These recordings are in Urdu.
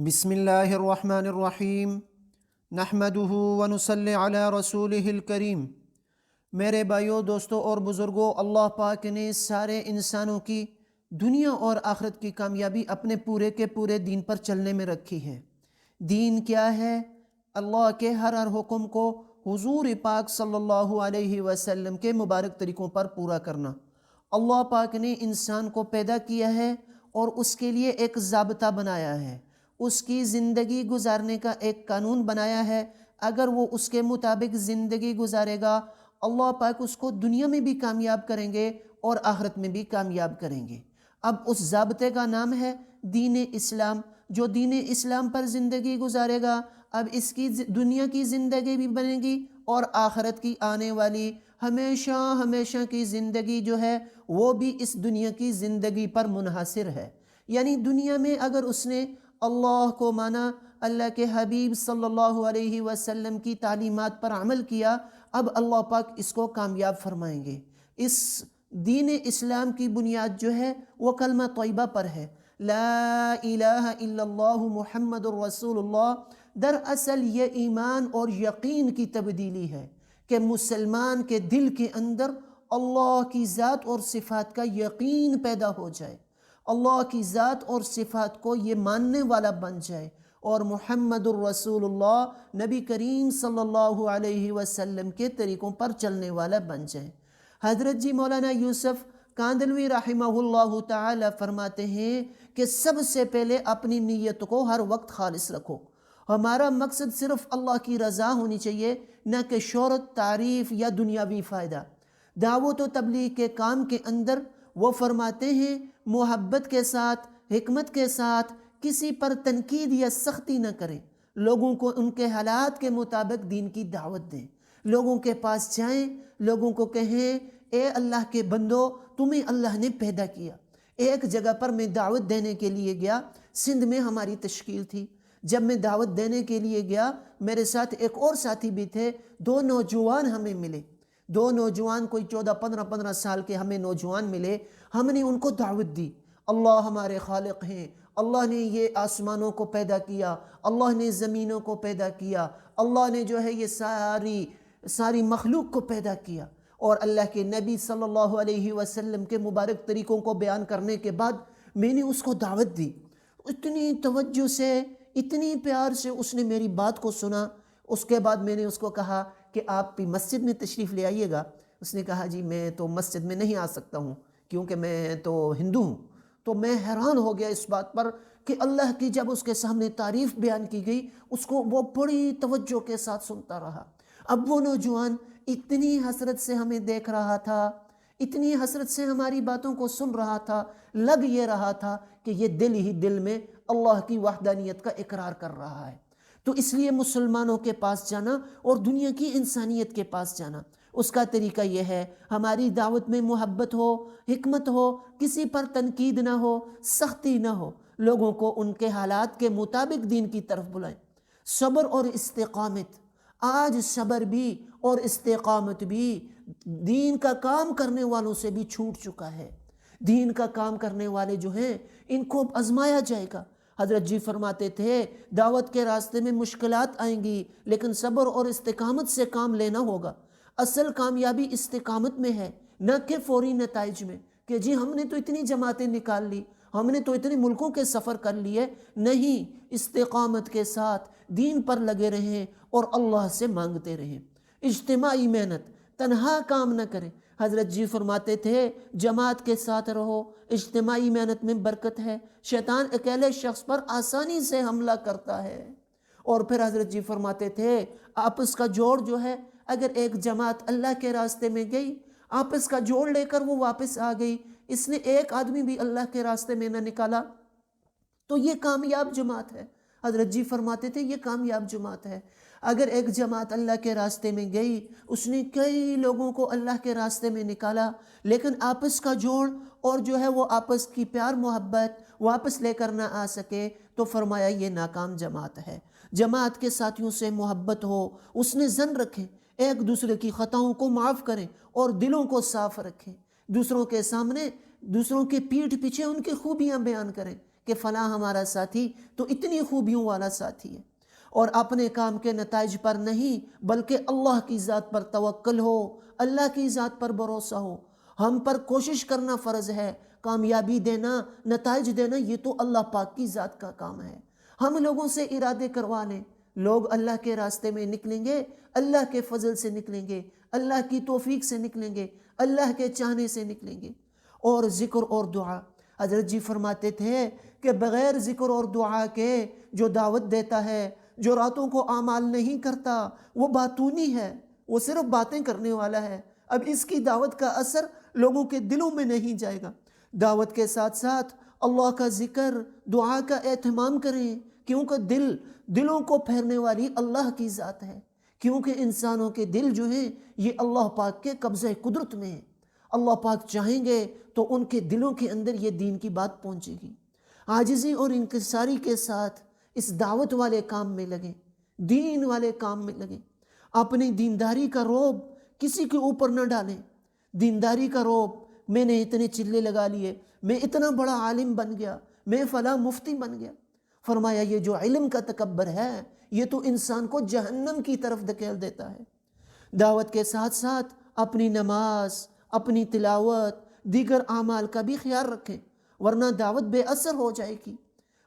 بسم اللہ الرحمن الرحیم نحمدہ ونصلی علی رسولہ الکریم۔ میرے بھائیوں، دوستوں اور بزرگوں، اللہ پاک نے سارے انسانوں کی دنیا اور آخرت کی کامیابی اپنے پورے کے پورے دین پر چلنے میں رکھی ہے۔ دین کیا ہے؟ اللہ کے ہر حکم کو حضور پاک صلی اللہ علیہ وسلم کے مبارک طریقوں پر پورا کرنا۔ اللہ پاک نے انسان کو پیدا کیا ہے اور اس کے لیے ایک ضابطہ بنایا ہے، اس کی زندگی گزارنے کا ایک قانون بنایا ہے۔ اگر وہ اس کے مطابق زندگی گزارے گا، اللہ پاک اس کو دنیا میں بھی کامیاب کریں گے اور آخرت میں بھی کامیاب کریں گے۔ اب اس ضابطے کا نام ہے دین اسلام۔ جو دین اسلام پر زندگی گزارے گا، اب اس کی دنیا کی زندگی بھی بنے گی اور آخرت کی آنے والی ہمیشہ ہمیشہ کی زندگی جو ہے وہ بھی اس دنیا کی زندگی پر منحصر ہے۔ یعنی دنیا میں اگر اس نے اللہ کو مانا، اللہ کے حبیب صلی اللہ علیہ وسلم کی تعلیمات پر عمل کیا، اب اللہ پاک اس کو کامیاب فرمائیں گے۔ اس دین اسلام کی بنیاد جو ہے وہ کلمہ طیبہ پر ہے، لا الہ الا اللہ محمد الرسول اللہ۔ دراصل یہ ایمان اور یقین کی تبدیلی ہے کہ مسلمان کے دل کے اندر اللہ کی ذات اور صفات کا یقین پیدا ہو جائے، اللہ کی ذات اور صفات کو یہ ماننے والا بن جائے اور محمد الرسول اللہ نبی کریم صلی اللہ علیہ وسلم کے طریقوں پر چلنے والا بن جائے۔ حضرت مولانا یوسف کاندھلوی رحمہ اللہ تعالی فرماتے ہیں کہ سب سے پہلے اپنی نیت کو ہر وقت خالص رکھو۔ ہمارا مقصد صرف اللہ کی رضا ہونی چاہیے، نہ کہ شہرت، تعریف یا دنیاوی فائدہ۔ دعوت و تبلیغ کے کام کے اندر وہ فرماتے ہیں محبت کے ساتھ، حکمت کے ساتھ کسی پر تنقید یا سختی نہ کریں، لوگوں کو ان کے حالات کے مطابق دین کی دعوت دیں۔ لوگوں کے پاس جائیں، لوگوں کو کہیں اے اللہ کے بندو، تمہیں اللہ نے پیدا کیا۔ ایک جگہ پر میں دعوت دینے کے لیے گیا، سندھ میں ہماری تشکیل تھی۔ جب میں دعوت دینے کے لیے گیا، میرے ساتھ ایک اور ساتھی بھی تھے، دو نوجوان ہمیں ملے، دو نوجوان کوئی 14-15 سال کے ہمیں نوجوان ملے۔ ہم نے ان کو دعوت دی، اللہ ہمارے خالق ہیں، اللہ نے یہ آسمانوں کو پیدا کیا، اللہ نے زمینوں کو پیدا کیا، اللہ نے جو ہے یہ ساری مخلوق کو پیدا کیا۔ اور اللہ کے نبی صلی اللہ علیہ وسلم کے مبارک طریقوں کو بیان کرنے کے بعد میں نے اس کو دعوت دی۔ اتنی توجہ سے، اتنی پیار سے اس نے میری بات کو سنا۔ اس کے بعد میں نے اس کو کہا کہ آپ بھی مسجد میں تشریف لے آئیے گا۔ اس نے کہا جی میں تو مسجد میں نہیں آ سکتا ہوں کیونکہ میں تو ہندو ہوں۔ تو میں حیران ہو گیا اس بات پر کہ اللہ کی جب اس کے سامنے تعریف بیان کی گئی، اس کو وہ بڑی توجہ کے ساتھ سنتا رہا۔ اب وہ نوجوان اتنی حسرت سے ہمیں دیکھ رہا تھا، اتنی حسرت سے ہماری باتوں کو سن رہا تھا، لگ یہ رہا تھا کہ یہ دل ہی دل میں اللہ کی وحدانیت کا اقرار کر رہا ہے۔ تو اس لیے مسلمانوں کے پاس جانا اور دنیا کی انسانیت کے پاس جانا، اس کا طریقہ یہ ہے ہماری دعوت میں محبت ہو، حکمت ہو، کسی پر تنقید نہ ہو، سختی نہ ہو، لوگوں کو ان کے حالات کے مطابق دین کی طرف بلائیں۔ صبر اور استقامت، آج صبر بھی اور استقامت بھی دین کا کام کرنے والوں سے بھی چھوٹ چکا ہے۔ دین کا کام کرنے والے جو ہیں ان کو آزمایا جائے گا۔ حضرت جی فرماتے تھے دعوت کے راستے میں مشکلات آئیں گی، لیکن صبر اور استقامت سے کام لینا ہوگا۔ اصل کامیابی استقامت میں ہے، نہ کہ فوری نتائج میں کہ جی ہم نے تو اتنی جماعتیں نکال لی، ہم نے تو اتنے ملکوں کے سفر کر لیے۔ نہیں، استقامت کے ساتھ دین پر لگے رہیں اور اللہ سے مانگتے رہیں۔ اجتماعی محنت، تنہا کام نہ کریں۔ حضرت جی فرماتے تھے جماعت کے ساتھ رہو، اجتماعی محنت میں برکت ہے، شیطان اکیلے شخص پر آسانی سے حملہ کرتا ہے۔ اور پھر حضرت جی فرماتے تھے آپس کا جوڑ جو ہے، اگر ایک جماعت اللہ کے راستے میں گئی، آپس کا جوڑ لے کر وہ واپس آ گئی، اس نے ایک آدمی بھی اللہ کے راستے میں نہ نکالا، تو یہ کامیاب جماعت ہے۔ حضرت جی فرماتے تھے یہ کامیاب جماعت ہے۔ اگر ایک جماعت اللہ کے راستے میں گئی، اس نے کئی لوگوں کو اللہ کے راستے میں نکالا، لیکن آپس کا جوڑ اور جو ہے وہ آپس کی پیار محبت واپس لے کر نہ آ سکے، تو فرمایا یہ ناکام جماعت ہے۔ جماعت کے ساتھیوں سے محبت ہو، اس نے ظن رکھیں، ایک دوسرے کی خطاؤں کو معاف کریں اور دلوں کو صاف رکھیں، دوسروں کے سامنے، دوسروں کے پیٹھ پیچھے ان کی خوبیاں بیان کریں کہ فلاں ہمارا ساتھی تو اتنی خوبیوں والا ساتھی ہے، اور اپنے کام کے نتائج پر نہیں بلکہ اللہ کی ذات پر توکل ہو، اللہ کی ذات پر بھروسہ ہو۔ ہم پر کوشش کرنا فرض ہے، کامیابی دینا، نتائج دینا یہ تو اللہ پاک کی ذات کا کام ہے۔ ہم لوگوں سے ارادے کروا لیں، لوگ اللہ کے راستے میں نکلیں گے، اللہ کے فضل سے نکلیں گے، اللہ کی توفیق سے نکلیں گے، اللہ کے چاہنے سے نکلیں گے۔ اور ذکر اور دعا، حضرت جی فرماتے تھے کہ بغیر ذکر اور دعا کے جو دعوت دیتا ہے، جو راتوں کو اعمال نہیں کرتا، وہ باتونی ہے، وہ صرف باتیں کرنے والا ہے۔ اب اس کی دعوت کا اثر لوگوں کے دلوں میں نہیں جائے گا۔ دعوت کے ساتھ ساتھ اللہ کا ذکر، دعا کا اہتمام کریں، کیونکہ دلوں کو پھیرنے والی اللہ کی ذات ہے، کیونکہ انسانوں کے دل جو ہیں یہ اللہ پاک کے قبضہ قدرت میں ہیں۔ اللہ پاک چاہیں گے تو ان کے دلوں کے اندر یہ دین کی بات پہنچے گی۔ عاجزی اور انکساری کے ساتھ اس دعوت والے کام میں لگیں، دین والے کام میں لگیں۔ اپنی دینداری کا روب کسی کے اوپر نہ ڈالیں۔ دینداری کا روب، میں نے اتنے چلے لگا لیے، میں اتنا بڑا عالم بن گیا، میں فلاں مفتی بن گیا۔ فرمایا یہ جو علم کا تکبر ہے یہ تو انسان کو جہنم کی طرف دھکیل دیتا ہے۔ دعوت کے ساتھ ساتھ اپنی نماز، اپنی تلاوت، دیگر اعمال کا بھی خیال رکھیں، ورنہ دعوت بے اثر ہو جائے گی۔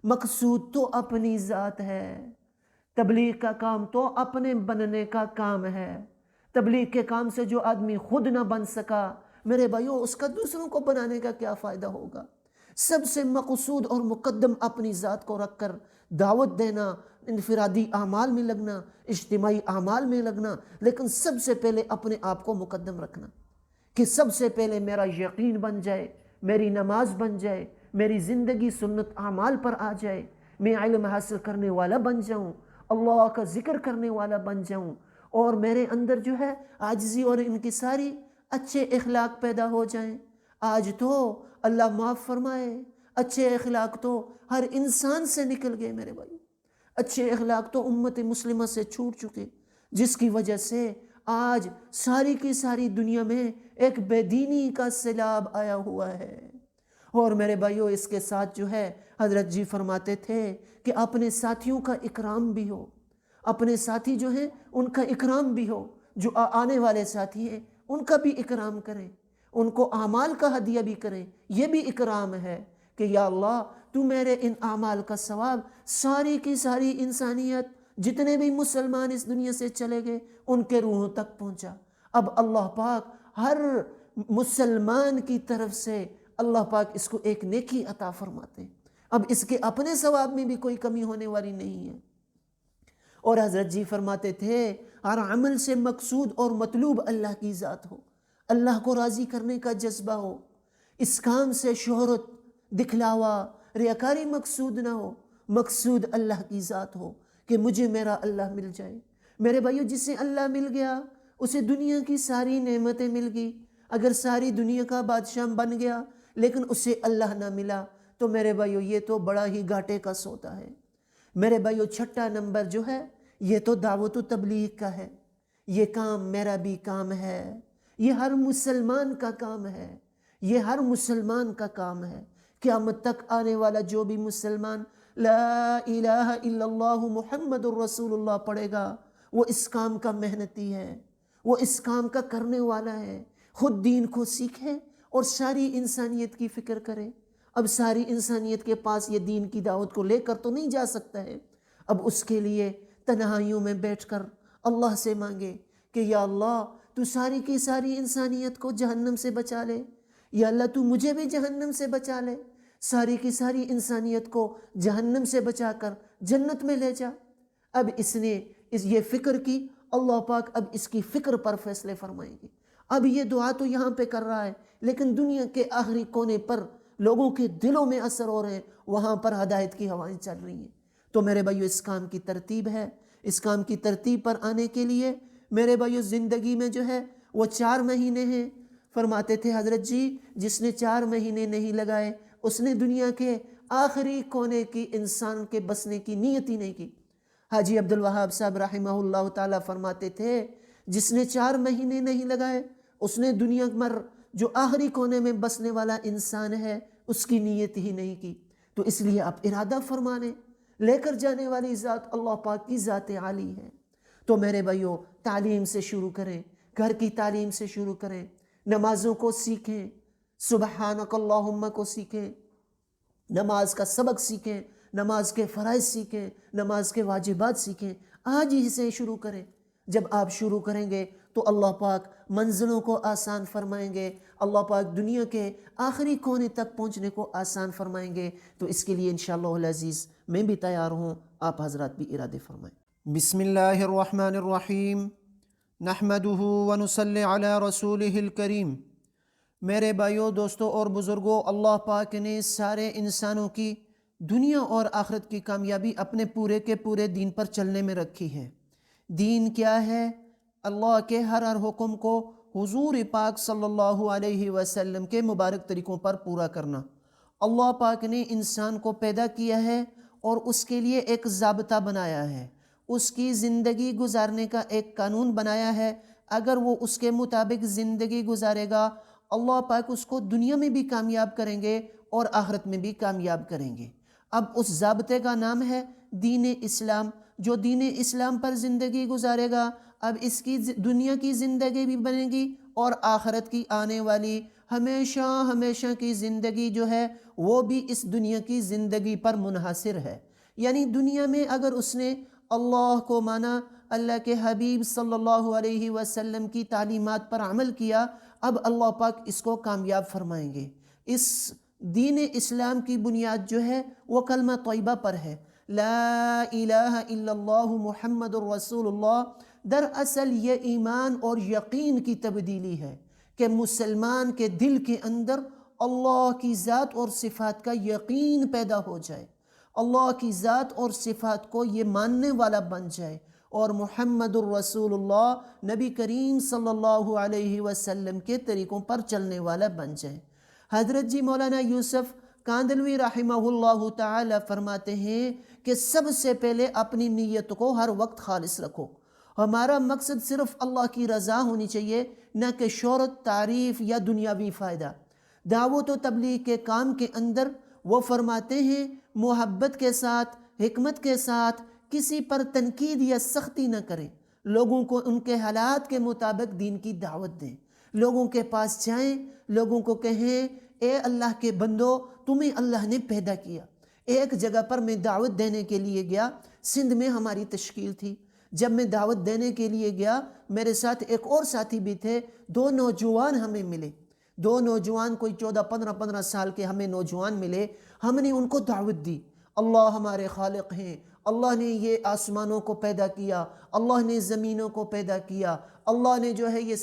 مقصود تو اپنی ذات ہے، تبلیغ کا کام تو اپنے بننے کا کام ہے۔ تبلیغ کے کام سے جو آدمی خود نہ بن سکا، میرے بھائیوں اس کا دوسروں کو بنانے کا کیا فائدہ ہوگا؟ سب سے مقصود اور مقدم اپنی ذات کو رکھ کر دعوت دینا، انفرادی اعمال میں لگنا، اجتماعی اعمال میں لگنا، لیکن سب سے پہلے اپنے آپ کو مقدم رکھنا کہ سب سے پہلے میرا یقین بن جائے، میری نماز بن جائے، میری زندگی سنت اعمال پر آ جائے، میں علم حاصل کرنے والا بن جاؤں، اللہ کا ذکر کرنے والا بن جاؤں، اور میرے اندر جو ہے عاجزی اور انکساری، اچھے اخلاق پیدا ہو جائیں۔ آج تو اللہ معاف فرمائے، اچھے اخلاق تو ہر انسان سے نکل گئے میرے بھائی، اچھے اخلاق تو امت مسلمہ سے چھوٹ چکے، جس کی وجہ سے آج ساری کی ساری دنیا میں ایک بے دینی کا سیلاب آیا ہوا ہے۔ اور میرے بھائیوں اس کے ساتھ جو ہے حضرت جی فرماتے تھے کہ اپنے ساتھیوں کا اکرام بھی ہو، اپنے ساتھی جو ہیں ان کا اکرام بھی ہو، جو آنے والے ساتھی ہیں ان کا بھی اکرام کریں، ان کو اعمال کا ہدیہ بھی کریں، یہ بھی اکرام ہے کہ یا اللہ تو میرے ان اعمال کا ثواب ساری کی ساری انسانیت، جتنے بھی مسلمان اس دنیا سے چلے گئے ان کے روحوں تک پہنچا۔ اب اللہ پاک ہر مسلمان کی طرف سے اللہ پاک اس کو ایک نیکی عطا فرماتے ہیں، اب اس کے اپنے ثواب میں بھی کوئی کمی ہونے والی نہیں ہے۔ اور حضرت جی فرماتے تھے ہر عمل سے مقصود اور مطلوب اللہ کی ذات ہو، اللہ کو راضی کرنے کا جذبہ ہو، اس کام سے شہرت، دکھلاوا، ریاکاری مقصود نہ ہو، مقصود اللہ کی ذات ہو کہ مجھے میرا اللہ مل جائے۔ میرے بھائیو جسے اللہ مل گیا اسے دنیا کی ساری نعمتیں مل گئی، اگر ساری دنیا کا بادشاہ بن گیا لیکن اسے اللہ نہ ملا تو میرے بھائیو یہ تو بڑا ہی گھاٹے کا سودا ہے۔ میرے بھائیو چھٹا نمبر جو ہے یہ تو دعوت و تبلیغ کا ہے، یہ کام میرا بھی کام ہے، یہ ہر مسلمان کا کام ہے، یہ ہر مسلمان کا کام ہے۔ قیامت تک آنے والا جو بھی مسلمان لا الہ الا اللہ محمد الرسول اللہ پڑھے گا وہ اس کام کا محنتی ہے، وہ اس کام کا کرنے والا ہے۔ خود دین کو سیکھے اور ساری انسانیت کی فکر کرے۔ اب ساری انسانیت کے پاس یہ دین کی دعوت کو لے کر تو نہیں جا سکتا ہے، اب اس کے لیے تنہائیوں میں بیٹھ کر اللہ سے مانگے کہ یا اللہ تو ساری کی ساری انسانیت کو جہنم سے بچا لے، یا اللہ تو مجھے بھی جہنم سے بچا لے، ساری کی ساری انسانیت کو جہنم سے بچا کر جنت میں لے جا۔ اب اس نے یہ فکر کی، اللہ پاک اب اس کی فکر پر فیصلے فرمائیں گے۔ اب یہ دعا تو یہاں پہ کر رہا ہے لیکن دنیا کے آخری کونے پر لوگوں کے دلوں میں اثر ہو رہے ہیں، وہاں پر ہدایت کی ہوائیں چل رہی ہیں۔ تو میرے بھائیو اس کام کی ترتیب ہے، اس کام کی ترتیب پر آنے کے لیے میرے بھائیو زندگی میں جو ہے وہ 4 مہینے ہیں۔ فرماتے تھے حضرت جی جس نے 4 مہینے نہیں لگائے اس نے دنیا کے آخری کونے کی انسان کے بسنے کی نیت ہی نہیں کی۔ حاجی عبدالوہاب صاحب رحمہ اللہ تعالیٰ فرماتے تھے جس نے 4 مہینے نہیں لگائے اس نے دنیا مر جو آخری کونے میں بسنے والا انسان ہے اس کی نیت ہی نہیں کی۔ تو اس لیے آپ ارادہ فرما لیں، لے کر جانے والی ذات اللہ پاک کی ذات عالی ہے۔ تو میرے بھائیوں، تعلیم سے شروع کریں، گھر کی تعلیم سے شروع کریں، نمازوں کو سیکھیں، سبحانک اللہم کو سیکھیں، نماز کا سبق سیکھیں، نماز کے فرائض سیکھیں، نماز کے واجبات سیکھیں، آج ہی سے شروع کریں۔ جب آپ شروع کریں گے تو اللہ پاک منزلوں کو آسان فرمائیں گے، اللہ پاک دنیا کے آخری کونے تک پہنچنے کو آسان فرمائیں گے۔ تو اس کے لیے انشاءاللہ العزیز میں بھی تیار ہوں، آپ حضرات بھی ارادے فرمائیں۔ بسم اللہ الرحمن الرحیم، نحمدہ ونصلی علی رسولہ الکریم۔ میرے بھائیوں، دوستوں اور بزرگوں، اللہ پاک نے سارے انسانوں کی دنیا اور آخرت کی کامیابی اپنے پورے کے پورے دین پر چلنے میں رکھی ہے۔ دین کیا ہے؟ اللہ کے ہر حکم کو حضور پاک صلی اللہ علیہ وسلم کے مبارک طریقوں پر پورا کرنا۔ اللہ پاک نے انسان کو پیدا کیا ہے اور اس کے لیے ایک ضابطہ بنایا ہے، اس کی زندگی گزارنے کا ایک قانون بنایا ہے۔ اگر وہ اس کے مطابق زندگی گزارے گا، اللہ پاک اس کو دنیا میں بھی کامیاب کریں گے اور آخرت میں بھی کامیاب کریں گے۔ اب اس ضابطے کا نام ہے دین اسلام۔ جو دین اسلام پر زندگی گزارے گا، اب اس کی دنیا کی زندگی بھی بنے گی اور آخرت کی آنے والی ہمیشہ ہمیشہ کی زندگی جو ہے وہ بھی اس دنیا کی زندگی پر منحصر ہے۔ یعنی دنیا میں اگر اس نے اللہ کو مانا، اللہ کے حبیب صلی اللہ علیہ وسلم کی تعلیمات پر عمل کیا، اب اللہ پاک اس کو کامیاب فرمائیں گے۔ اس دین اسلام کی بنیاد جو ہے وہ کلمہ طیبہ پر ہے، لا الہ الا اللہ محمد الرسول اللہ۔ دراصل یہ ایمان اور یقین کی تبدیلی ہے کہ مسلمان کے دل کے اندر اللہ کی ذات اور صفات کا یقین پیدا ہو جائے، اللہ کی ذات اور صفات کو یہ ماننے والا بن جائے، اور محمد الرسول اللہ نبی کریم صلی اللہ علیہ وسلم کے طریقوں پر چلنے والا بن جائے۔ حضرت جی مولانا یوسف کاندلوی رحمہ اللہ تعالی فرماتے ہیں کہ سب سے پہلے اپنی نیت کو ہر وقت خالص رکھو۔ ہمارا مقصد صرف اللہ کی رضا ہونی چاہیے، نہ کہ شہرت، تعریف یا دنیاوی فائدہ۔ دعوت و تبلیغ کے کام کے اندر وہ فرماتے ہیں محبت کے ساتھ، حکمت کے ساتھ، کسی پر تنقید یا سختی نہ کریں، لوگوں کو ان کے حالات کے مطابق دین کی دعوت دیں۔ لوگوں کے پاس جائیں، لوگوں کو کہیں اے اللہ کے بندو، تمہیں اللہ نے پیدا کیا۔ ایک جگہ پر میں دعوت دینے کے لیے گیا، سندھ میں ہماری تشکیل تھی۔ جب میں دعوت دینے کے لیے گیا، میرے ساتھ ایک اور ساتھی بھی تھے، دو نوجوان ہمیں ملے، دو نوجوان کوئی 14-15 سال کے ہمیں نوجوان ملے۔ ہم نے ان کو دعوت دی، اللہ ہمارے خالق ہیں، اللہ نے یہ آسمانوں کو پیدا کیا، اللہ نے زمینوں کو پیدا کیا، اللہ نے جو ہے یہ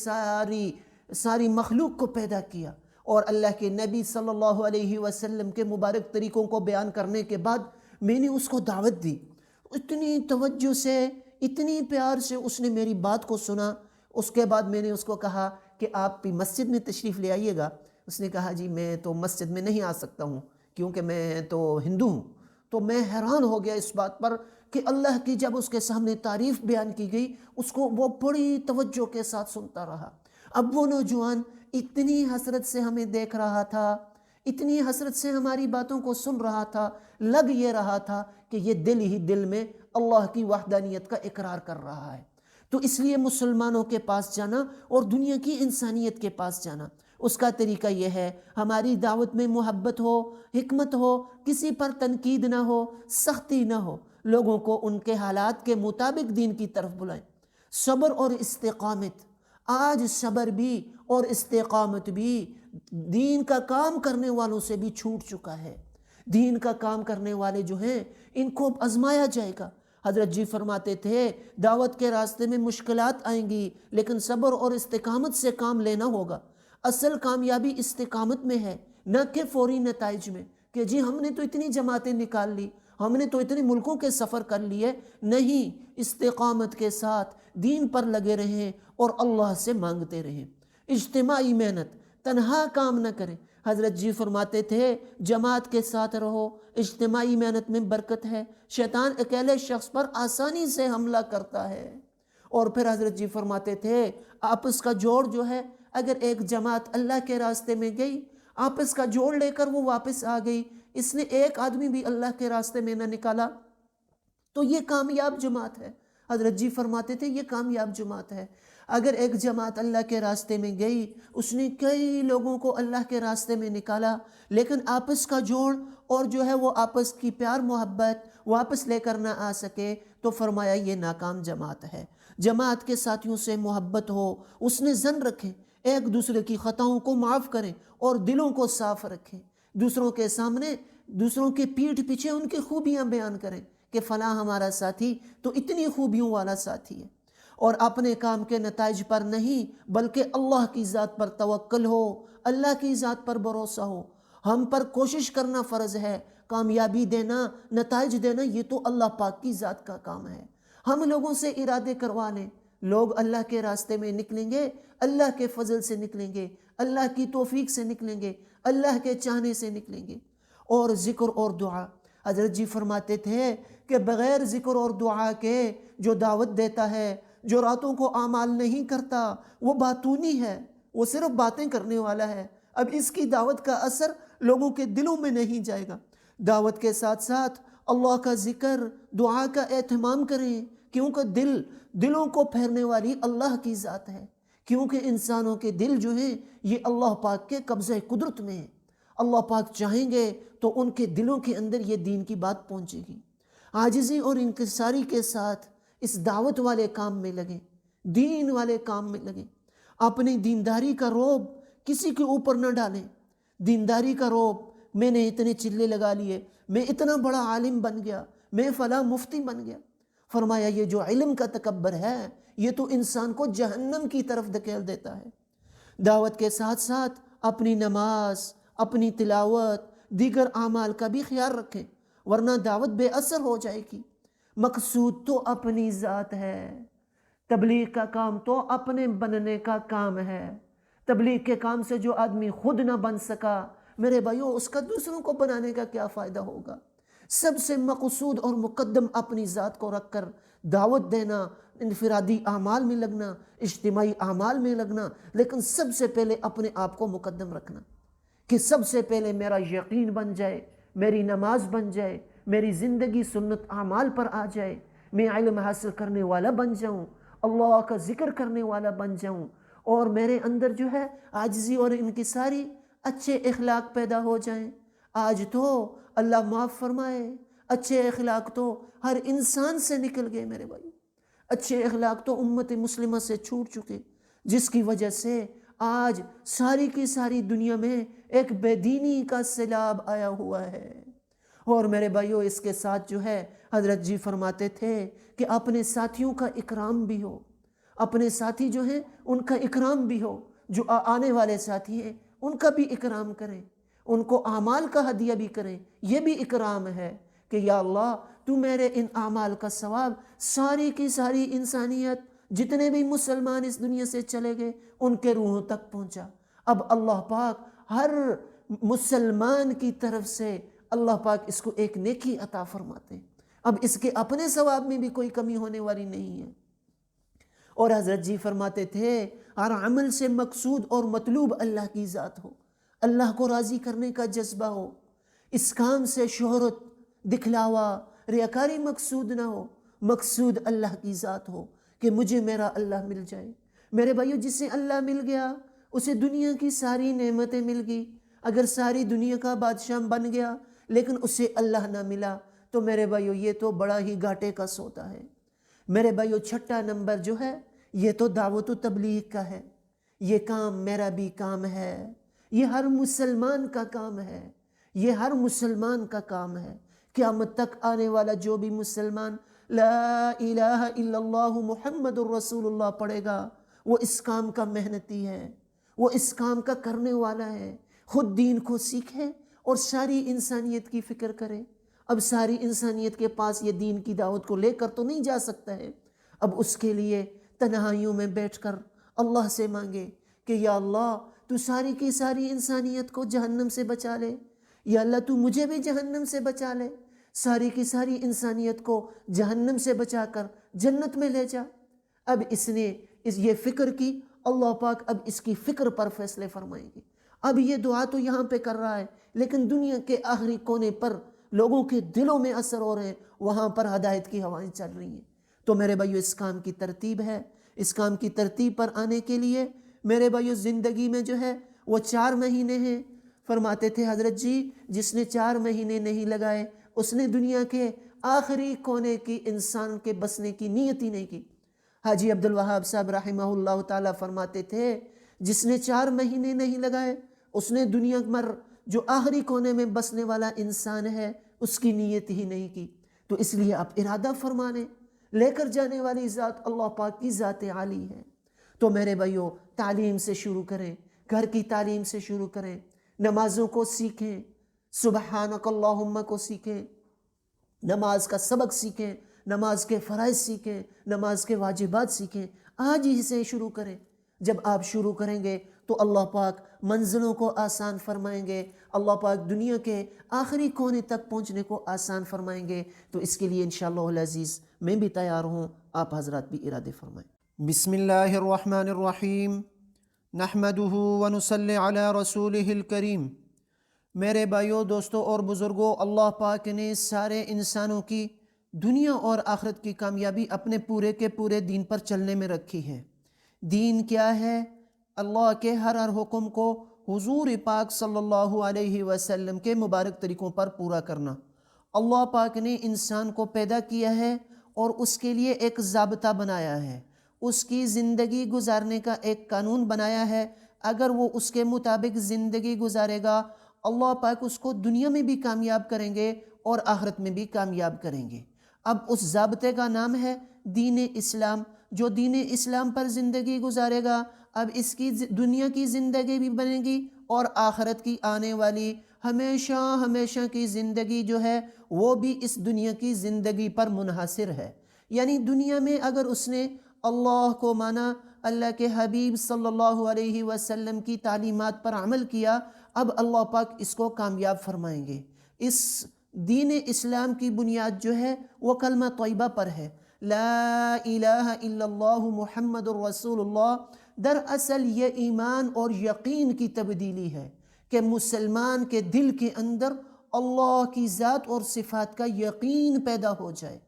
ساری مخلوق کو پیدا کیا۔ اور اللہ کے نبی صلی اللہ علیہ وسلم کے مبارک طریقوں کو بیان کرنے کے بعد میں نے اس کو دعوت دی۔ اتنی توجہ سے، اتنی پیار سے اس نے میری بات کو سنا۔ اس کے بعد میں نے اس کو کہا کہ آپ بھی مسجد میں تشریف لے آئیے گا۔ اس نے کہا جی میں تو مسجد میں نہیں آ سکتا ہوں کیونکہ میں تو ہندو ہوں۔ تو میں حیران ہو گیا اس بات پر کہ اللہ کی جب اس کے سامنے تعریف بیان کی گئی، اس کو وہ بڑی توجہ کے ساتھ سنتا رہا۔ اب وہ نوجوان اتنی حسرت سے ہمیں دیکھ رہا تھا، اتنی حسرت سے ہماری باتوں کو سن رہا تھا، لگ یہ رہا تھا کہ یہ دل ہی دل میں اللہ کی وحدانیت کا اقرار کر رہا ہے۔ تو اس لیے مسلمانوں کے پاس جانا اور دنیا کی انسانیت کے پاس جانا، اس کا طریقہ یہ ہے ہماری دعوت میں محبت ہو، حکمت ہو، کسی پر تنقید نہ ہو، سختی نہ ہو، لوگوں کو ان کے حالات کے مطابق دین کی طرف بلائیں۔ صبر اور استقامت، آج صبر بھی اور استقامت بھی دین کا کام کرنے والوں سے بھی چھوٹ چکا ہے۔ دین کا کام کرنے والے جو ہیں ان کو آزمایا جائے گا۔ حضرت جی فرماتے تھے دعوت کے راستے میں مشکلات آئیں گی، لیکن صبر اور استقامت سے کام لینا ہوگا۔ اصل کامیابی استقامت میں ہے، نہ کہ فوری نتائج میں، کہ جی ہم نے تو اتنی جماعتیں نکال لی، ہم نے تو اتنے ملکوں کے سفر کر لیے۔ نہیں، استقامت کے ساتھ دین پر لگے رہیں اور اللہ سے مانگتے رہیں۔ اجتماعی محنت، تنہا کام نہ کریں۔ حضرت جی فرماتے تھے جماعت کے ساتھ رہو، اجتماعی محنت میں برکت ہے، شیطان اکیلے شخص پر آسانی سے حملہ کرتا ہے۔ اور پھر حضرت جی فرماتے تھے آپس کا جوڑ جو ہے، اگر ایک جماعت اللہ کے راستے میں گئی، آپس کا جوڑ لے کر وہ واپس آ گئی، اس نے ایک آدمی بھی اللہ کے راستے میں نہ نکالا تو یہ کامیاب جماعت ہے۔ حضرت جی فرماتے تھے یہ کامیاب جماعت ہے۔ اگر ایک جماعت اللہ کے راستے میں گئی، اس نے کئی لوگوں کو اللہ کے راستے میں نکالا، لیکن آپس کا جوڑ اور جو ہے وہ آپس کی پیار محبت واپس لے کر نہ آ سکے، تو فرمایا یہ ناکام جماعت ہے۔ جماعت کے ساتھیوں سے محبت ہو، اس نے ظن رکھیں، ایک دوسرے کی خطاؤں کو معاف کریں اور دلوں کو صاف رکھیں، دوسروں کے سامنے دوسروں کے پیٹھ پیچھے ان کی خوبیاں بیان کریں کہ فلاں ہمارا ساتھی تو اتنی خوبیوں والا ساتھی ہے، اور اپنے کام کے نتائج پر نہیں بلکہ اللہ کی ذات پر توکل ہو، اللہ کی ذات پر بھروسہ ہو۔ ہم پر کوشش کرنا فرض ہے، کامیابی دینا، نتائج دینا یہ تو اللہ پاک کی ذات کا کام ہے۔ ہم لوگوں سے ارادے کروا لیں، لوگ اللہ کے راستے میں نکلیں گے، اللہ کے فضل سے نکلیں گے، اللہ کی توفیق سے نکلیں گے، اللہ کے چاہنے سے نکلیں گے۔ اور ذکر اور دعا، حضرت جی فرماتے تھے کہ بغیر ذکر اور دعا کے جو دعوت دیتا ہے، جو راتوں کو اعمال نہیں کرتا، وہ باتونی ہے، وہ صرف باتیں کرنے والا ہے۔ اب اس کی دعوت کا اثر لوگوں کے دلوں میں نہیں جائے گا۔ دعوت کے ساتھ ساتھ اللہ کا ذکر، دعا کا اہتمام کریں، کیونکہ دلوں کو پھیرنے والی اللہ کی ذات ہے، کیونکہ انسانوں کے دل جو ہیں یہ اللہ پاک کے قبضہ قدرت میں ہیں۔ اللہ پاک چاہیں گے تو ان کے دلوں کے اندر یہ دین کی بات پہنچے گی۔ عاجزی اور انکساری کے ساتھ اس دعوت والے کام میں لگیں، دین والے کام میں لگیں۔ اپنی دینداری کا روب کسی کے اوپر نہ ڈالیں۔ دینداری کا روب، میں نے اتنے چلے لگا لیے، میں اتنا بڑا عالم بن گیا، میں فلاں مفتی بن گیا۔ فرمایا یہ جو علم کا تکبر ہے یہ تو انسان کو جہنم کی طرف دھکیل دیتا ہے۔ دعوت کے ساتھ ساتھ اپنی نماز، اپنی تلاوت، دیگر اعمال کا بھی خیال رکھیں، ورنہ دعوت بے اثر ہو جائے گی۔ مقصود تو اپنی ذات ہے، تبلیغ کا کام تو اپنے بننے کا کام ہے۔ تبلیغ کے کام سے جو آدمی خود نہ بن سکا، میرے بھائیو اس کا دوسروں کو بنانے کا کیا فائدہ ہوگا؟ سب سے مقصود اور مقدم اپنی ذات کو رکھ کر دعوت دینا، انفرادی اعمال میں لگنا، اجتماعی اعمال میں لگنا، لیکن سب سے پہلے اپنے آپ کو مقدم رکھنا کہ سب سے پہلے میرا یقین بن جائے، میری نماز بن جائے، میری زندگی سنت اعمال پر آ جائے، میں علم حاصل کرنے والا بن جاؤں، اللہ کا ذکر کرنے والا بن جاؤں، اور میرے اندر جو ہے عاجزی اور انکساری، اچھے اخلاق پیدا ہو جائیں۔ آج تو اللہ معاف فرمائے، اچھے اخلاق تو ہر انسان سے نکل گئے میرے بھائی، اچھے اخلاق تو امت مسلمہ سے چھوٹ چکے، جس کی وجہ سے آج ساری کی ساری دنیا میں ایک بے دینی کا سیلاب آیا ہوا ہے۔ اور میرے بھائیوں اس کے ساتھ جو ہے حضرت جی فرماتے تھے کہ اپنے ساتھیوں کا اکرام بھی ہو، اپنے ساتھی جو ہیں ان کا اکرام بھی ہو، جو آنے والے ساتھی ہیں ان کا بھی اکرام کریں، ان کو اعمال کا ہدیہ بھی کریں، یہ بھی اکرام ہے کہ یا اللہ تو میرے ان اعمال کا ثواب ساری کی ساری انسانیت، جتنے بھی مسلمان اس دنیا سے چلے گئے ان کے روحوں تک پہنچا۔ اب اللہ پاک ہر مسلمان کی طرف سے اللہ پاک اس کو ایک نیکی عطا فرماتے ہیں، اب اس کے اپنے ثواب میں بھی کوئی کمی ہونے والی نہیں ہے۔ اور حضرت جی فرماتے تھے ہر عمل سے مقصود اور مطلوب اللہ کی ذات ہو، اللہ کو راضی کرنے کا جذبہ ہو، اس کام سے شہرت، دکھلاوا، ریاکاری مقصود نہ ہو، مقصود اللہ کی ذات ہو کہ مجھے میرا اللہ مل جائے۔ میرے بھائیو جسے اللہ مل گیا اسے دنیا کی ساری نعمتیں مل گئی۔ اگر ساری دنیا کا بادشاہ بن گیا لیکن اسے اللہ نہ ملا تو میرے بھائیو یہ تو بڑا ہی گھاٹے کا سودا ہے۔ میرے بھائیو چھٹا نمبر جو ہے یہ تو دعوت و تبلیغ کا ہے، یہ کام میرا بھی کام ہے، یہ ہر مسلمان کا کام ہے، یہ ہر مسلمان کا کام ہے۔ قیامت تک آنے والا جو بھی مسلمان لا الہ الا اللہ محمد الرسول اللہ پڑھے گا وہ اس کام کا محنتی ہے، وہ اس کام کا کرنے والا ہے۔ خود دین کو سیکھے اور ساری انسانیت کی فکر کرے۔ اب ساری انسانیت کے پاس یہ دین کی دعوت کو لے کر تو نہیں جا سکتا ہے، اب اس کے لیے تنہائیوں میں بیٹھ کر اللہ سے مانگے کہ یا اللہ تو ساری کی ساری انسانیت کو جہنم سے بچا لے، یا اللہ تو مجھے بھی جہنم سے بچا لے، ساری کی ساری انسانیت کو جہنم سے بچا کر جنت میں لے جا۔ اب اس نے یہ فکر کی، اللہ پاک اب اس کی فکر پر فیصلے فرمائیں گے۔ اب یہ دعا تو یہاں پہ کر رہا ہے لیکن دنیا کے آخری کونے پر لوگوں کے دلوں میں اثر ہو رہے ہیں، وہاں پر ہدایت کی ہوائیں چل رہی ہیں۔ تو میرے بھائیو اس کام کی ترتیب ہے، اس کام کی ترتیب پر آنے کے لیے میرے بھائیو زندگی میں جو ہے وہ 4 مہینے ہیں۔ فرماتے تھے حضرت جی جس نے 4 مہینے نہیں لگائے اس نے دنیا کے آخری کونے کی انسان کے بسنے کی نیت ہی نہیں کی۔ حاجی عبدالوہاب صاحب رحمہ اللہ تعالیٰ فرماتے تھے جس نے 4 مہینے نہیں لگائے اس نے دنیا مر جو آخری کونے میں بسنے والا انسان ہے اس کی نیت ہی نہیں کی۔ تو اس لیے آپ ارادہ فرمانے، لے کر جانے والی ذات اللہ پاک کی ذات عالی ہے۔ تو میرے بھائیو تعلیم سے شروع کریں، گھر کی تعلیم سے شروع کریں، نمازوں کو سیکھیں، سبحانک اللہم کو سیکھیں، نماز کا سبق سیکھیں، نماز کے فرائض سیکھیں، نماز کے واجبات سیکھیں، آج ہی سے شروع کریں۔ جب آپ شروع کریں گے تو اللہ پاک منزلوں کو آسان فرمائیں گے، اللہ پاک دنیا کے آخری کونے تک پہنچنے کو آسان فرمائیں گے۔ تو اس کے لیے انشاءاللہ العزیز میں بھی تیار ہوں، آپ حضرات بھی ارادے فرمائیں۔ بسم اللہ الرحمن الرحیم، نحمدہ ونصلی علی رسولہ الکریم۔ میرے بھائیوں، دوستوں اور بزرگوں، اللہ پاک نے سارے انسانوں کی دنیا اور آخرت کی کامیابی اپنے پورے کے پورے دین پر چلنے میں رکھی ہے۔ دین کیا ہے؟ اللہ کے ہر حکم کو حضور پاک صلی اللہ علیہ وسلم کے مبارک طریقوں پر پورا کرنا۔ اللہ پاک نے انسان کو پیدا کیا ہے اور اس کے لیے ایک ضابطہ بنایا ہے، اس کی زندگی گزارنے کا ایک قانون بنایا ہے۔ اگر وہ اس کے مطابق زندگی گزارے گا اللہ پاک اس کو دنیا میں بھی کامیاب کریں گے اور آخرت میں بھی کامیاب کریں گے۔ اب اس ضابطے کا نام ہے دین اسلام۔ جو دین اسلام پر زندگی گزارے گا اب اس کی دنیا کی زندگی بھی بنے گی اور آخرت کی آنے والی ہمیشہ ہمیشہ کی زندگی جو ہے وہ بھی اس دنیا کی زندگی پر منحصر ہے۔ یعنی دنیا میں اگر اس نے اللہ کو مانا، اللہ کے حبیب صلی اللہ علیہ وسلم کی تعلیمات پر عمل کیا، اب اللہ پاک اس کو کامیاب فرمائیں گے۔ اس دین اسلام کی بنیاد جو ہے وہ کلمہ طیبہ پر ہے، لا الہ الا اللہ محمد الرسول اللہ۔ دراصل یہ ایمان اور یقین کی تبدیلی ہے کہ مسلمان کے دل کے اندر اللہ کی ذات اور صفات کا یقین پیدا ہو جائے،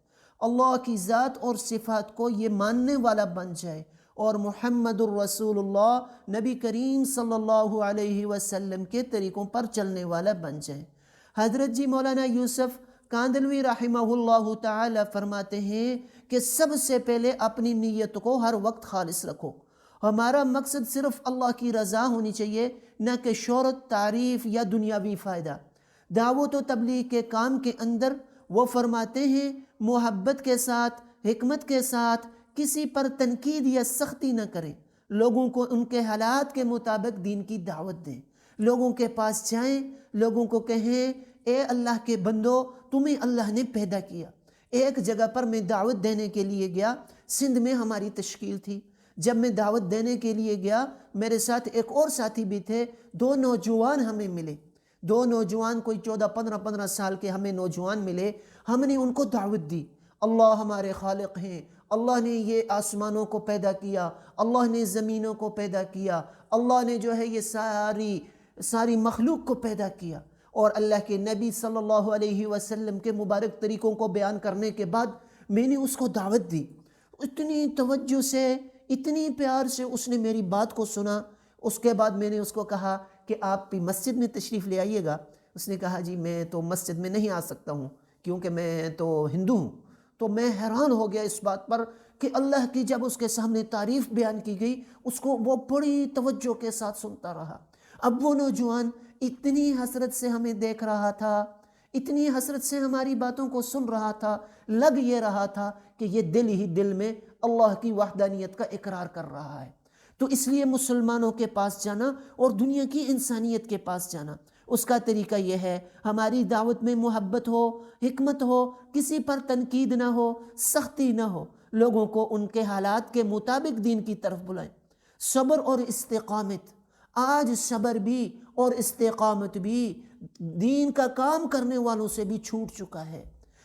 اللہ کی ذات اور صفات کو یہ ماننے والا بن جائے اور محمد الرسول اللہ نبی کریم صلی اللہ علیہ وسلم کے طریقوں پر چلنے والا بن جائے۔ حضرت جی مولانا یوسف کاندلوی رحمہ اللہ تعالی فرماتے ہیں کہ سب سے پہلے اپنی نیت کو ہر وقت خالص رکھو۔ ہمارا مقصد صرف اللہ کی رضا ہونی چاہیے، نہ کہ شہرت، تعریف یا دنیاوی فائدہ۔ دعوت و تبلیغ کے کام کے اندر وہ فرماتے ہیں محبت کے ساتھ، حکمت کے ساتھ، کسی پر تنقید یا سختی نہ کریں، لوگوں کو ان کے حالات کے مطابق دین کی دعوت دیں، لوگوں کے پاس جائیں، لوگوں کو کہیں اے اللہ کے بندو تمہیں اللہ نے پیدا کیا۔ ایک جگہ پر میں دعوت دینے کے لیے گیا، سندھ میں ہماری تشکیل تھی۔ جب میں دعوت دینے کے لیے گیا میرے ساتھ ایک اور ساتھی بھی تھے، 2 نوجوان ہمیں ملے، 2 نوجوان کوئی 14-15 سال کے ہمیں نوجوان ملے۔ ہم نے ان کو دعوت دی، اللہ ہمارے خالق ہیں، اللہ نے یہ آسمانوں کو پیدا کیا، اللہ نے زمینوں کو پیدا کیا، اللہ نے جو ہے یہ ساری مخلوق کو پیدا کیا۔ اور اللہ کے نبی صلی اللہ علیہ وسلم کے مبارک طریقوں کو بیان کرنے کے بعد میں نے اس کو دعوت دی۔ اتنی توجہ سے، اتنی پیار سے اس نے میری بات کو سنا۔ اس کے بعد میں نے اس کو کہا کہ آپ بھی مسجد میں تشریف لے آئیے گا۔ اس نے کہا جی میں تو مسجد میں نہیں آ سکتا ہوں کیونکہ میں تو ہندو ہوں۔ تو میں حیران ہو گیا اس بات پر کہ اللہ کی جب اس کے سامنے تعریف بیان کی گئی اس کو وہ بڑی توجہ کے ساتھ سنتا رہا۔ اب وہ نوجوان اتنی حسرت سے ہمیں دیکھ رہا تھا، اتنی حسرت سے ہماری باتوں کو سن رہا تھا، لگ یہ رہا تھا کہ یہ دل ہی دل میں اللہ کی وحدانیت کا اقرار کر رہا ہے۔ تو اس لیے مسلمانوں کے پاس جانا اور دنیا کی انسانیت کے پاس جانا، اس کا طریقہ یہ ہے ہماری دعوت میں محبت ہو، حکمت ہو، کسی پر تنقید نہ ہو، سختی نہ ہو، لوگوں کو ان کے حالات کے مطابق دین کی طرف بلائیں۔ صبر اور استقامت، آج صبر بھی اور استقامت بھی دین کا کام کرنے والوں سے بھی چھوٹ چکا ہے۔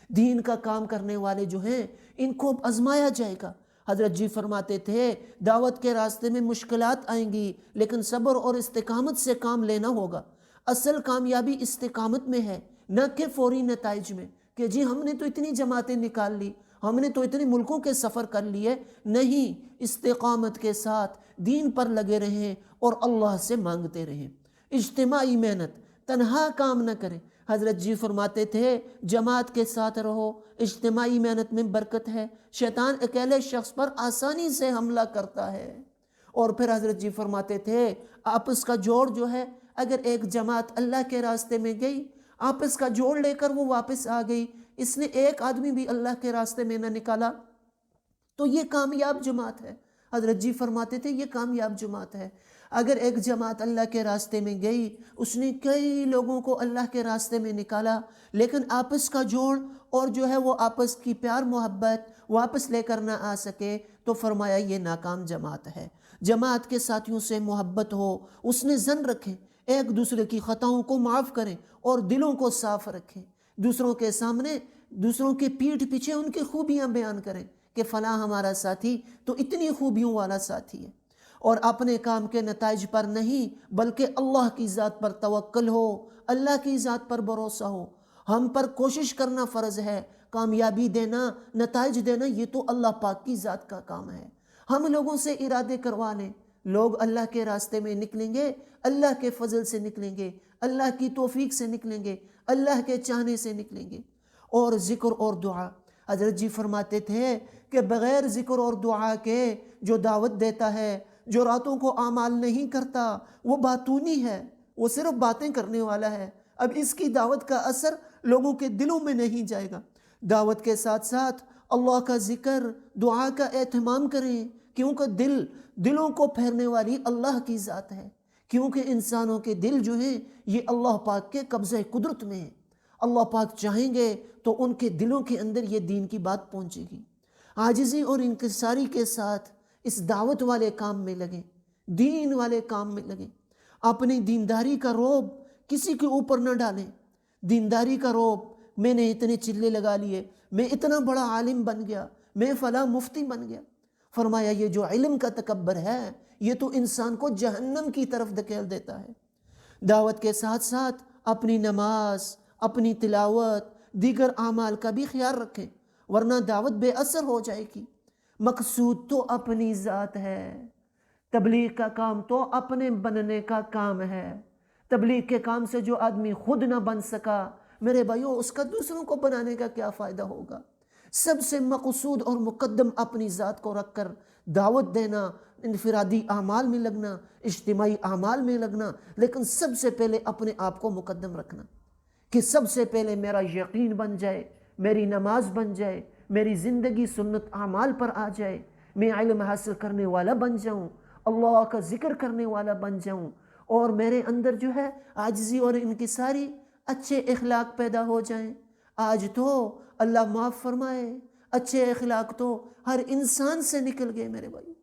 دین کا کام کرنے والے جو ہیں ان کو آزمایا جائے گا۔ حضرت جی فرماتے تھے دعوت کے راستے میں مشکلات آئیں گی لیکن صبر اور استقامت سے کام لینا ہوگا۔ اصل کامیابی استقامت میں ہے، نہ کہ فوری نتائج میں، کہ جی ہم نے تو اتنی جماعتیں نکال لی، ہم نے تو اتنے ملکوں کے سفر کر لیے۔ نہیں، استقامت کے ساتھ دین پر لگے رہیں اور اللہ سے مانگتے رہیں۔ اجتماعی محنت، تنہا کام نہ کریں۔ حضرت جی فرماتے تھے جماعت کے ساتھ رہو، اجتماعی محنت میں برکت ہے۔ شیطان اکیلے شخص پر آسانی سے حملہ کرتا ہے۔ اور پھر حضرت جی فرماتے تھے آپس کا جوڑ جو ہے، اگر ایک جماعت اللہ کے راستے میں گئی، آپس کا جوڑ لے کر وہ واپس آ گئی، اس نے ایک آدمی بھی اللہ کے راستے میں نہ نکالا، تو یہ کامیاب جماعت ہے۔ حضرت جی فرماتے تھے یہ کامیاب جماعت ہے۔ اگر ایک جماعت اللہ کے راستے میں گئی، اس نے کئی لوگوں کو اللہ کے راستے میں نکالا، لیکن آپس کا جوڑ اور جو ہے وہ آپس کی پیار محبت واپس لے کر نہ آ سکے، تو فرمایا یہ ناکام جماعت ہے۔ جماعت کے ساتھیوں سے محبت ہو، اس نے ظن رکھیں، ایک دوسرے کی خطاؤں کو معاف کریں اور دلوں کو صاف رکھیں، دوسروں کے سامنے، دوسروں کے پیٹھ پیچھے ان کی خوبیاں بیان کریں کہ فلاں ہمارا ساتھی تو اتنی خوبیوں والا ساتھی ہے۔ اور اپنے کام کے نتائج پر نہیں بلکہ اللہ کی ذات پر توکل ہو، اللہ کی ذات پر بھروسہ ہو۔ ہم پر کوشش کرنا فرض ہے، کامیابی دینا، نتائج دینا یہ تو اللہ پاک کی ذات کا کام ہے۔ ہم لوگوں سے ارادے کروا لیں، لوگ اللہ کے راستے میں نکلیں گے، اللہ کے فضل سے نکلیں گے، اللہ کی توفیق سے نکلیں گے، اللہ کے چاہنے سے نکلیں گے۔ اور ذکر اور دعا، حضرت جی فرماتے تھے کہ بغیر ذکر اور دعا کے جو دعوت دیتا ہے، جو راتوں کو اعمال نہیں کرتا، وہ باتونی ہے، وہ صرف باتیں کرنے والا ہے۔ اب اس کی دعوت کا اثر لوگوں کے دلوں میں نہیں جائے گا۔ دعوت کے ساتھ ساتھ اللہ کا ذکر، دعا کا اہتمام کریں، کیونکہ دلوں کو پھیرنے والی اللہ کی ذات ہے، کیونکہ انسانوں کے دل جو ہیں یہ اللہ پاک کے قبضہ قدرت میں ہیں۔ اللہ پاک چاہیں گے تو ان کے دلوں کے اندر یہ دین کی بات پہنچے گی۔ عاجزی اور انکساری کے ساتھ اس دعوت والے کام میں لگیں، دین والے کام میں لگیں۔ اپنی دینداری کا روب کسی کے اوپر نہ ڈالیں۔ دینداری کا روب، میں نے اتنے چلے لگا لیے، میں اتنا بڑا عالم بن گیا، میں فلاں مفتی بن گیا۔ فرمایا یہ جو علم کا تکبر ہے یہ تو انسان کو جہنم کی طرف دھکیل دیتا ہے۔ دعوت کے ساتھ ساتھ اپنی نماز، اپنی تلاوت، دیگر اعمال کا بھی خیال رکھیں، ورنہ دعوت بے اثر ہو جائے گی۔ مقصود تو اپنی ذات ہے، تبلیغ کا کام تو اپنے بننے کا کام ہے۔ تبلیغ کے کام سے جو آدمی خود نہ بن سکا، میرے بھائیو اس کا دوسروں کو بنانے کا کیا فائدہ ہوگا؟ سب سے مقصود اور مقدم اپنی ذات کو رکھ کر دعوت دینا، انفرادی اعمال میں لگنا، اجتماعی اعمال میں لگنا، لیکن سب سے پہلے اپنے آپ کو مقدم رکھنا کہ سب سے پہلے میرا یقین بن جائے، میری نماز بن جائے، میری زندگی سنت اعمال پر آ جائے، میں علم حاصل کرنے والا بن جاؤں، اللہ کا ذکر کرنے والا بن جاؤں، اور میرے اندر جو ہے عاجزی اور انکساری، اچھے اخلاق پیدا ہو جائیں۔ آج تو اللہ معاف فرمائے، اچھے اخلاق تو ہر انسان سے نکل گئے میرے بھائی،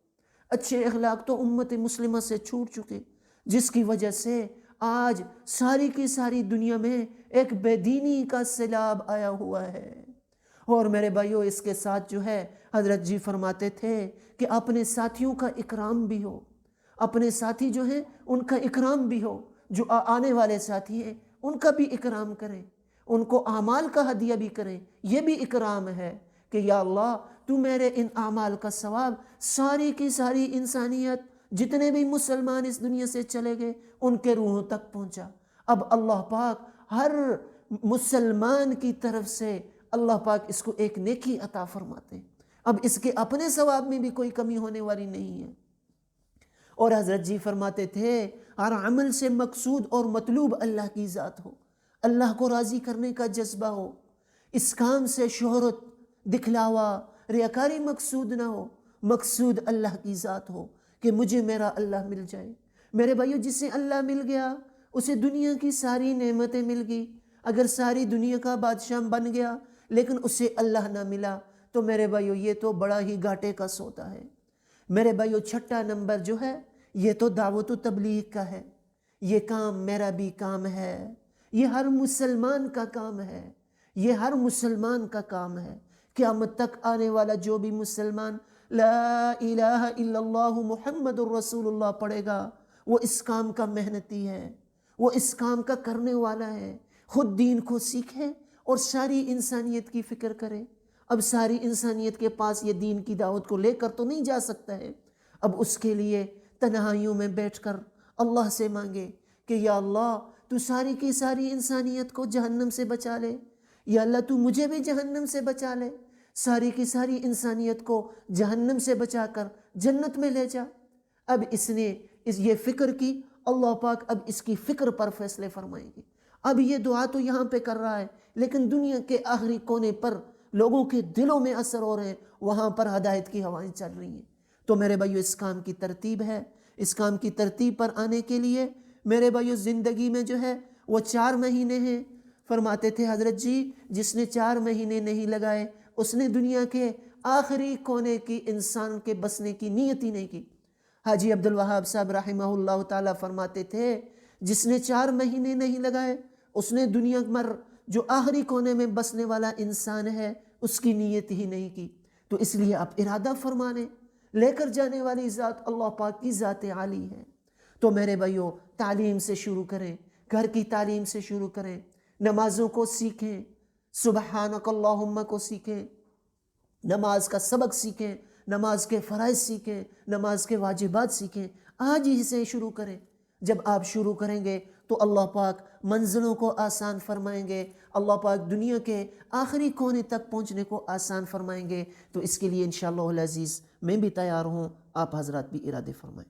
اچھے اخلاق تو امت مسلمہ سے چھوٹ چکے، جس کی وجہ سے آج ساری کی ساری دنیا میں ایک بے دینی کا سیلاب آیا ہوا ہے۔ اور میرے بھائیو اس کے ساتھ جو ہے حضرت جی فرماتے تھے کہ اپنے ساتھیوں کا اکرام بھی ہو، اپنے ساتھی جو ہیں ان کا اکرام بھی ہو، جو آنے والے ساتھی ہیں ان کا بھی اکرام کریں، ان کو اعمال کا ہدیہ بھی کریں۔ یہ بھی اکرام ہے کہ یا اللہ تو میرے ان اعمال کا ثواب ساری کی ساری انسانیت، جتنے بھی مسلمان اس دنیا سے چلے گئے ان کے روحوں تک پہنچا۔ اب اللہ پاک ہر مسلمان کی طرف سے اللہ پاک اس کو ایک نیکی عطا فرماتے ہیں، اب اس کے اپنے ثواب میں بھی کوئی کمی ہونے والی نہیں ہے۔ اور حضرت جی فرماتے تھے ہر عمل سے مقصود اور مطلوب اللہ کی ذات ہو، اللہ کو راضی کرنے کا جذبہ ہو، اس کام سے شہرت، دکھلاوا، ریاکاری مقصود نہ ہو، مقصود اللہ کی ذات ہو کہ مجھے میرا اللہ مل جائے۔ میرے بھائیو جسے اللہ مل گیا اسے دنیا کی ساری نعمتیں مل گئی، اگر ساری دنیا کا بادشاہ بن گیا لیکن اسے اللہ نہ ملا تو میرے بھائیو یہ تو بڑا ہی گھاٹے کا سودا ہے۔ میرے بھائیو چھٹا نمبر جو ہے یہ تو دعوت و تبلیغ کا ہے، یہ کام میرا بھی کام ہے، یہ ہر مسلمان کا کام ہے، یہ ہر مسلمان کا کام ہے۔ قیامت تک آنے والا جو بھی مسلمان لا الہ الا اللہ محمد الرسول اللہ پڑھے گا وہ اس کام کا محنتی ہے، وہ اس کام کا کرنے والا ہے۔ خود دین کو سیکھے اور ساری انسانیت کی فکر کرے۔ اب ساری انسانیت کے پاس یہ دین کی دعوت کو لے کر تو نہیں جا سکتا ہے، اب اس کے لیے تنہائیوں میں بیٹھ کر اللہ سے مانگے کہ یا اللہ تو ساری کی ساری انسانیت کو جہنم سے بچا لے، یا اللہ تو مجھے بھی جہنم سے بچا لے، ساری کی ساری انسانیت کو جہنم سے بچا کر جنت میں لے جا۔ اب اس نے یہ فکر کی، اللہ پاک اب اس کی فکر پر فیصلے فرمائیں گے۔ اب یہ دعا تو یہاں پہ کر رہا ہے، لیکن دنیا کے آخری کونے پر لوگوں کے دلوں میں اثر ہو رہے ہیں، وہاں پر ہدایت کی ہوائیں چل رہی ہیں۔ تو میرے بھائیو اس کام کی ترتیب ہے، اس کام کی ترتیب پر آنے کے لیے میرے بھائیو زندگی میں جو ہے وہ 4 مہینے ہیں۔ فرماتے تھے حضرت جی جس نے 4 مہینے نہیں لگائے اس نے دنیا کے آخری کونے کی انسان کے بسنے کی نیت ہی نہیں کی۔ حاجی عبدالوہاب صاحب رحمہ اللہ تعالیٰ فرماتے تھے جس نے 4 مہینے نہیں لگائے اس نے دنیا مر جو آخری کونے میں بسنے والا انسان ہے اس کی نیت ہی نہیں کی۔ تو اس لیے آپ ارادہ فرمانے، لے کر جانے والی ذات اللہ پاک کی ذات عالی ہے۔ تو میرے بھائیو تعلیم سے شروع کریں، گھر کی تعلیم سے شروع کریں، نمازوں کو سیکھیں، سبحانک اللہم کو سیکھیں، نماز کا سبق سیکھیں، نماز کے فرائض سیکھیں، نماز کے واجبات سیکھیں، آج ہی سے شروع کریں۔ جب آپ شروع کریں گے تو اللہ پاک منزلوں کو آسان فرمائیں گے، اللہ پاک دنیا کے آخری کونے تک پہنچنے کو آسان فرمائیں گے۔ تو اس کے لیے انشاءاللہ العزیز میں بھی تیار ہوں، آپ حضرات بھی ارادے فرمائیں۔